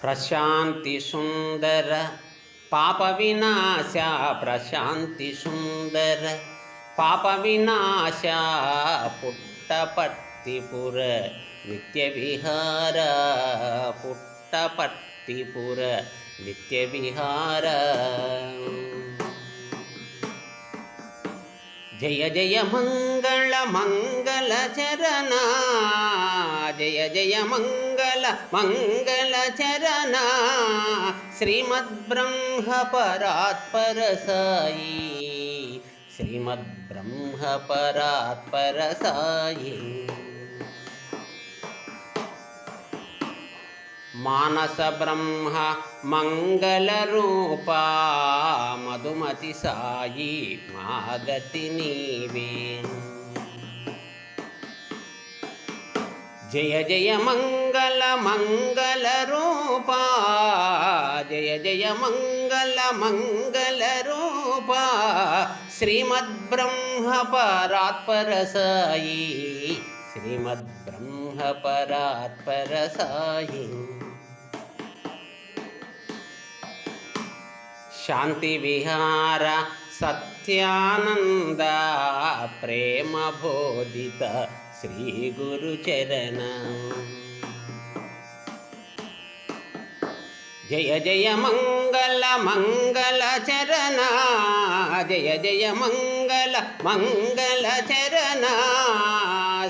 ಪ್ರಶಾಂತಿ ಸುಂದರ ಪಾಪ ವಿನಾಶ ಪ್ರಶಾಂತಿ ಸುಂದರ ಪಾಪ ವಿನಾಶ ಪುಟ್ಟಪರ್ತಿಪುರ ನಿತ್ಯ ವಿಹಾರ ಪುಟ್ಟಪರ್ತಿಪುರ ನಿತ್ಯ ವಿಹಾರ. ಜಯ ಜಯ ಮಂಗಳ ಮಂಗಲ ಚರಣ ಜಯ ಜಯ ಮಂಗಲ ಮಂಗಲ ಚರಣ ಶ್ರೀಮದ್ ಬ್ರಹ್ಮ ಪರಾತ್ಪರ ಸಾಯಿ ಶ್ರೀಮದ್ ಬ್ರಹ್ಮ ಪರಾತ್ಪರ ಸಾಯಿ. ಮಾನಸ ಬ್ರಹ್ಮ ಮಂಗಲ ರೂಪ ಮಧುಮತಿ ಸಾಯಿ ಮಾಗತಿ ನೀವೇ. ಜಯ ಜಯ ಮಂಗಲ ಮಂಗಲ ರೂಪ ಜಯ ಜಯ ಮಂಗಲ ಮಂಗಲ ರೂಪ ಶ್ರೀಮದ್ ಬ್ರಹ್ಮ ಪರಾತ್ಪರ ಸಾಯಿ ಶ್ರೀಮದ್ ಬ್ರಹ್ಮ ಪರಾತ್ಪರ ಸಾಯಿ. ಶಾಂತಿ ವಿಹಾರ ಸತ್ಯಾನಂದ ಪ್ರೇಮ ಬೋಧಿತ ಶ್ರೀ ಗುರು ಚರಣ. ಜಯ ಜಯ ಮಂಗಲ ಮಂಗಲ ಚರಣ ಜಯ ಜಯ ಮಂಗಲ ಮಂಗಲ ಚರಣ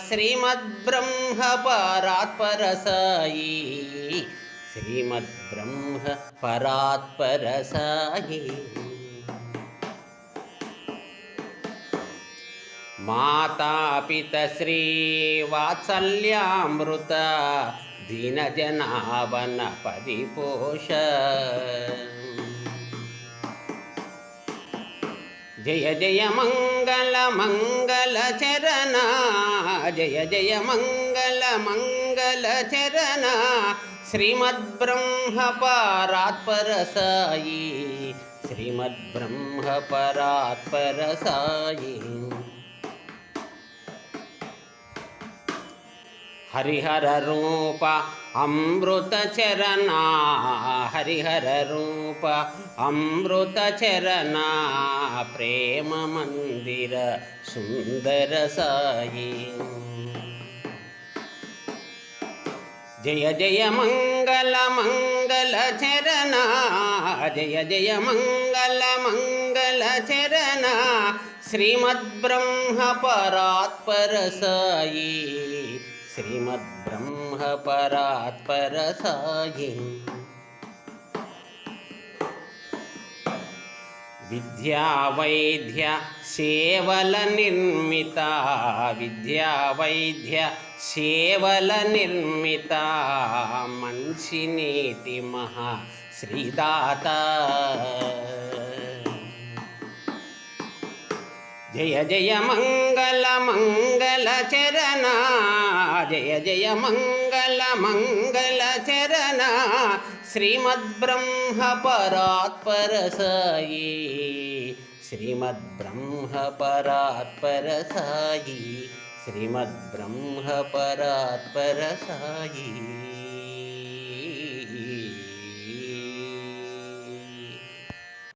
ಶ್ರೀಮದ್ ಬ್ರಹ್ಮ ಪರಾತ್ಪರ ಸಾಯಿ ಶ್ರೀಮದ್ ಬ್ರಹ್ಮ ಪರಾತ್ಪರ ಸಾಯಿ. ಮಾತಾ ಪಿತ ಶ್ರೀ ವಾತ್ಸಲ್ಯಾಮೃತ ದೀನ ಜನಾವನ ಪರಿಪೋಷ. ಜಯ ಜಯ ಮಂಗಲ ಮಂಗಲ ಚರಣ ಜಯ ಜಯ ಮಂಗಲ ಮಂಗಲ ಚರಣ ಶ್ರೀಮದ್ ಬ್ರಹ್ಮ ಪರಾತ್ಪರ ಸಾಯಿ ಶ್ರೀಮದ್ ಬ್ರಹ್ಮ ಪರಾತ್ಪರ ಸಾಯಿ. ಹರಿಹರ ರೂಪ ಅಮೃತ ಚರಣ ಹರಿಹರ ರೂಪ ಅಮೃತ ಚರಣ ಪ್ರೇಮ ಮಂದಿರ ಸುಂದರ ಸಾಯಿ. ಜಯ ಜಯ ಮಂಗಲ ಮಂಗಲ ಚರಣ ಜಯ ಜಯ ಮಂಗಲ ಮಂಗಲ ಚರಣ ಶ್ರೀಮದ್ ಬ್ರಹ್ಮ ಪರಾತ್ಪರ ಸಾಯಿ ಶ್ರೀಮದ್ ಬ್ರಹ್ಮ ಪರಾತ್ಪರ ಸಾಯಿ. ವಿದ್ಯಾ ವೈದ್ಯ ಸೇವಲ ನಿರ್ಮಿತ ವಿದ್ಯಾ ವೈದ್ಯ ಸೇವಲ ನಿರ್ಮಿತ ಮನ್ಷಿ ನೀತಿ ಮಹಾ ಶ್ರೀದಾತ. ಜಯ ಜಯ ಮಂಗಲ ಮಂಗಲ ಚರಣ ಜಯ ಜಯ ಮಂಗಲ ಮಂಗಲ ಚರಣ ಶ್ರೀಮದ್ ಬ್ರಹ್ಮ ಪರಾತ್ಪರ ಸಾಯಿ ಶ್ರೀಮದ್ ಬ್ರಹ್ಮ ಪರಾತ್ಪರ ಸಾಯಿ ಶ್ರೀಮದ್ ಬ್ರಹ್ಮ ಪರಾತ್ಪರ ಸಾಯಿ.